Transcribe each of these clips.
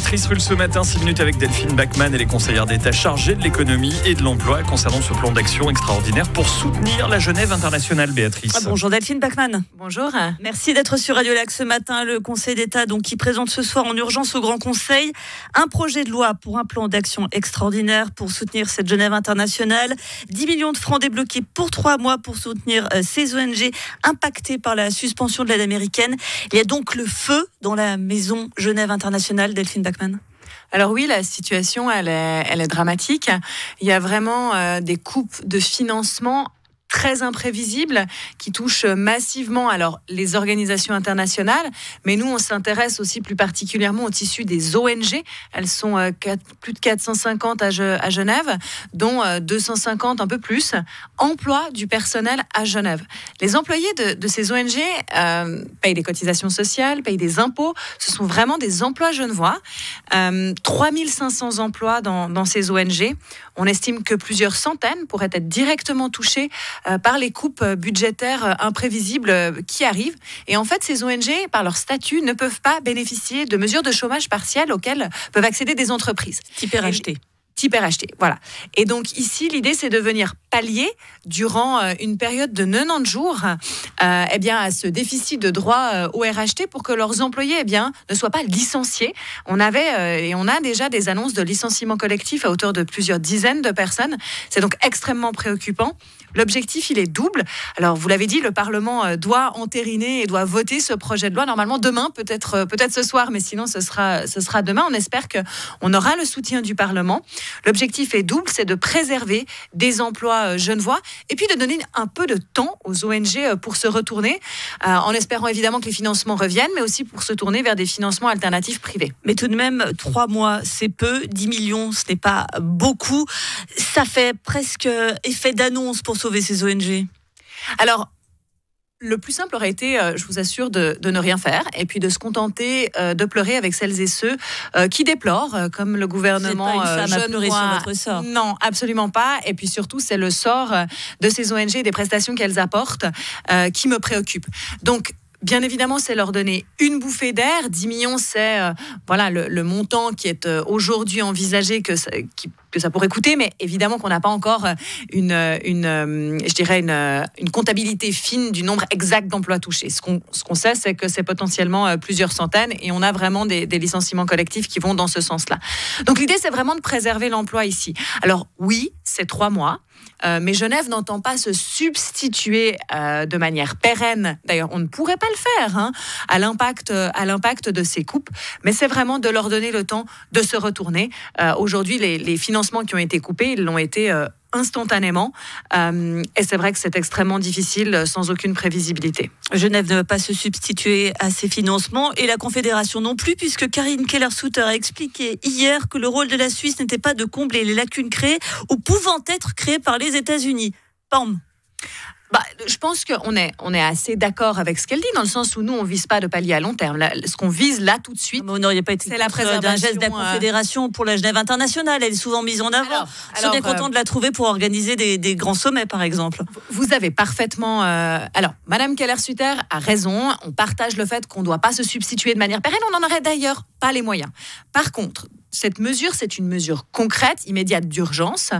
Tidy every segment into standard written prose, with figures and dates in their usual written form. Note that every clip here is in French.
Béatrice Rulle ce matin, 6 minutes avec Delphine Bachmann. Elle est conseillère d'État chargée de l'économie et de l'emploi concernant ce plan d'action extraordinaire pour soutenir la Genève internationale, Béatrice. Bonjour Delphine Bachmann. Bonjour. Merci d'être sur Radio Lac ce matin. Le Conseil d'État qui présente ce soir en urgence au Grand Conseil un projet de loi pour un plan d'action extraordinaire pour soutenir cette Genève internationale. 10 millions de francs débloqués pour 3 mois pour soutenir ces ONG impactées par la suspension de l'aide américaine. Il y a donc le feu dans la maison Genève internationale, Delphine Bachmann. Alors oui, la situation, elle est dramatique. Il y a vraiment des coupes de financement très imprévisibles qui touchent massivement les organisations internationales, mais nous on s'intéresse aussi plus particulièrement au tissu des ONG. Elles sont plus de 450 à Genève, dont 250, un peu plus, emploient du personnel à Genève. Les employés de ces ONG payent des cotisations sociales, payent des impôts. Ce sont vraiment des emplois genevois. 3500 emplois dans ces ONG. On estime que plusieurs centaines pourraient être directement touchés par les coupes budgétaires imprévisibles qui arrivent. Et en fait, ces ONG, par leur statut, ne peuvent pas bénéficier de mesures de chômage partiel auxquelles peuvent accéder des entreprises. Type RHT. Type RHT, voilà. Et donc ici, l'idée, c'est de venir pallier durant une période de 90 jours à ce déficit de droit au RHT pour que leurs employés ne soient pas licenciés. On a déjà des annonces de licenciement collectif à hauteur de plusieurs dizaines de personnes. C'est donc extrêmement préoccupant. L'objectif, il est double. Alors, vous l'avez dit, le Parlement doit entériner et doit voter ce projet de loi. Normalement, demain, peut-être ce soir, mais sinon, ce sera demain. On espère qu'on aura le soutien du Parlement. L'objectif est double, c'est de préserver des emplois genevois et puis de donner un peu de temps aux ONG pour se retourner, en espérant évidemment que les financements reviennent, mais aussi pour se tourner vers des financements alternatifs privés. Mais tout de même, 3 mois, c'est peu. 10 millions, ce n'est pas beaucoup. Ça fait presque effet d'annonce pour sauver ces ONG. Alors, le plus simple aurait été, je vous assure, de ne rien faire et puis de se contenter de pleurer avec celles et ceux qui déplorent, comme le gouvernement genevois. Vous n'êtes pas une femme à pleurer sur votre sort. Non, absolument pas. Et puis surtout, c'est le sort de ces ONG et des prestations qu'elles apportent qui me préoccupe. Donc, bien évidemment, c'est leur donner une bouffée d'air. 10 millions, c'est le montant qui est aujourd'hui envisagé que ça pourrait coûter, mais évidemment qu'on n'a pas encore une comptabilité fine du nombre exact d'emplois touchés. Ce qu'on sait, c'est que c'est potentiellement plusieurs centaines et on a vraiment des licenciements collectifs qui vont dans ce sens-là. Donc l'idée, c'est vraiment de préserver l'emploi ici. Alors oui, c'est 3 mois. Mais Genève n'entend pas se substituer de manière pérenne. D'ailleurs, on ne pourrait pas le faire à l'impact de ces coupes. Mais c'est vraiment de leur donner le temps de se retourner. Aujourd'hui, les financements qui ont été coupés, ils l'ont été instantanément. Et c'est vrai que c'est extrêmement difficile sans aucune prévisibilité. Genève ne va pas se substituer à ces financements et la Confédération non plus, puisque Karine Keller-Sutter a expliqué hier que le rôle de la Suisse n'était pas de combler les lacunes créées ou pouvant être créées par les États-Unis. Pam. Je pense qu'on est assez d'accord avec ce qu'elle dit, dans le sens où nous, on ne vise pas de palier à long terme. Là, ce qu'on vise là, tout de suite, vous n'auriez pas été c'est la préservation d'un geste de la Confédération pour la Genève internationale. Elle est souvent mise en avant. Je suis bien content de la trouver pour organiser des grands sommets, par exemple. Vous avez parfaitement... Madame Keller-Sutter a raison. On partage le fait qu'on ne doit pas se substituer de manière pérenne. On n'en aurait d'ailleurs pas les moyens. Par contre, cette mesure, c'est une mesure concrète, immédiate, d'urgence,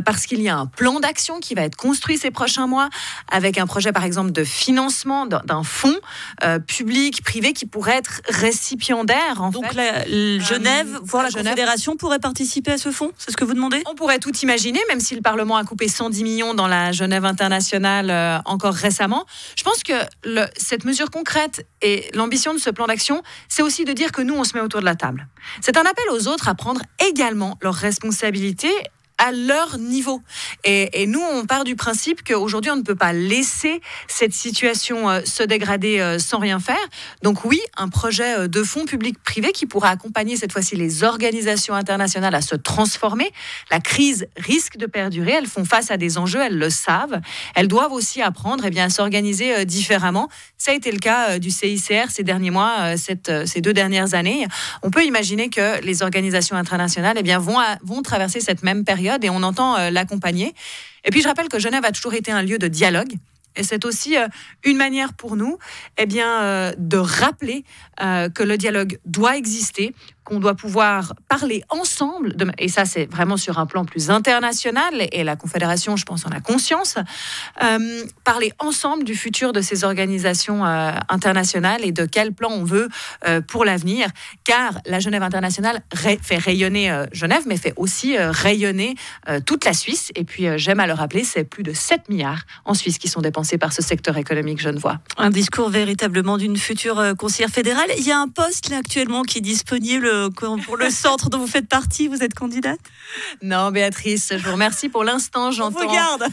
parce qu'il y a un plan d'action qui va être construit ces prochains mois, avec un projet, par exemple, de financement d'un fonds public, privé, qui pourrait être récipiendaire. Donc Genève, voire la Confédération, pourrait participer à ce fonds ? C'est ce que vous demandez ? On pourrait tout imaginer, même si le Parlement a coupé 110 millions dans la Genève internationale encore récemment. Je pense que cette mesure concrète et l'ambition de ce plan d'action, c'est aussi de dire que nous, on se met autour de la table. C'est un appel aux autres à prendre également leurs responsabilités à leur niveau. Et nous, on part du principe qu'aujourd'hui, on ne peut pas laisser cette situation se dégrader sans rien faire. Donc oui, un projet de fonds public-privé qui pourra accompagner cette fois-ci les organisations internationales à se transformer. La crise risque de perdurer. Elles font face à des enjeux, elles le savent. Elles doivent aussi apprendre à s'organiser différemment. Ça a été le cas du CICR ces derniers mois, ces 2 dernières années. On peut imaginer que les organisations internationales vont traverser cette même période et on entend l'accompagner. Et puis je rappelle que Genève a toujours été un lieu de dialogue. Et c'est aussi une manière pour nous de rappeler que le dialogue doit exister, qu'on doit pouvoir parler ensemble, et ça c'est vraiment sur un plan plus international, et la Confédération, je pense, en a conscience, parler ensemble du futur de ces organisations internationales et de quel plan on veut pour l'avenir, car la Genève internationale fait rayonner Genève, mais fait aussi rayonner toute la Suisse. Et puis, j'aime à le rappeler, c'est plus de 7 milliards en Suisse qui sont dépensés par ce secteur économique genevois. Un discours véritablement d'une future conseillère fédérale. Il y a un poste là actuellement qui est disponible pour le centre dont vous faites partie. Vous êtes candidate ? Non, Béatrice, je vous remercie. Pour l'instant, j'entends... On vous garde.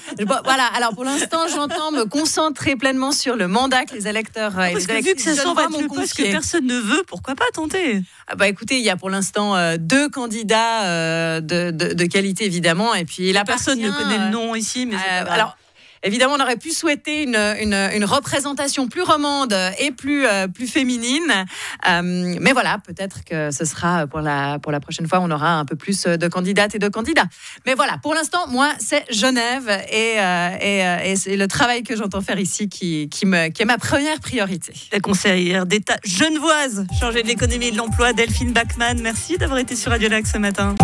Voilà, alors pour l'instant, j'entends me concentrer pleinement sur le mandat que les électeurs et les électrices vu que ça semble être le poste que personne ne veut, pourquoi pas tenter ? Écoutez, il y a pour l'instant 2 candidats de qualité, évidemment, et puis personne ne connaît le nom ici, mais alors. Évidemment, on aurait pu souhaiter une représentation plus romande et plus féminine. Mais voilà, peut-être que ce sera pour la prochaine fois, on aura un peu plus de candidates et de candidats. Mais voilà, pour l'instant, moi, c'est Genève et c'est le travail que j'entends faire ici qui est ma première priorité. La conseillère d'État genevoise, chargée de l'économie et de l'emploi, Delphine Bachmann. Merci d'avoir été sur Radio Lac ce matin.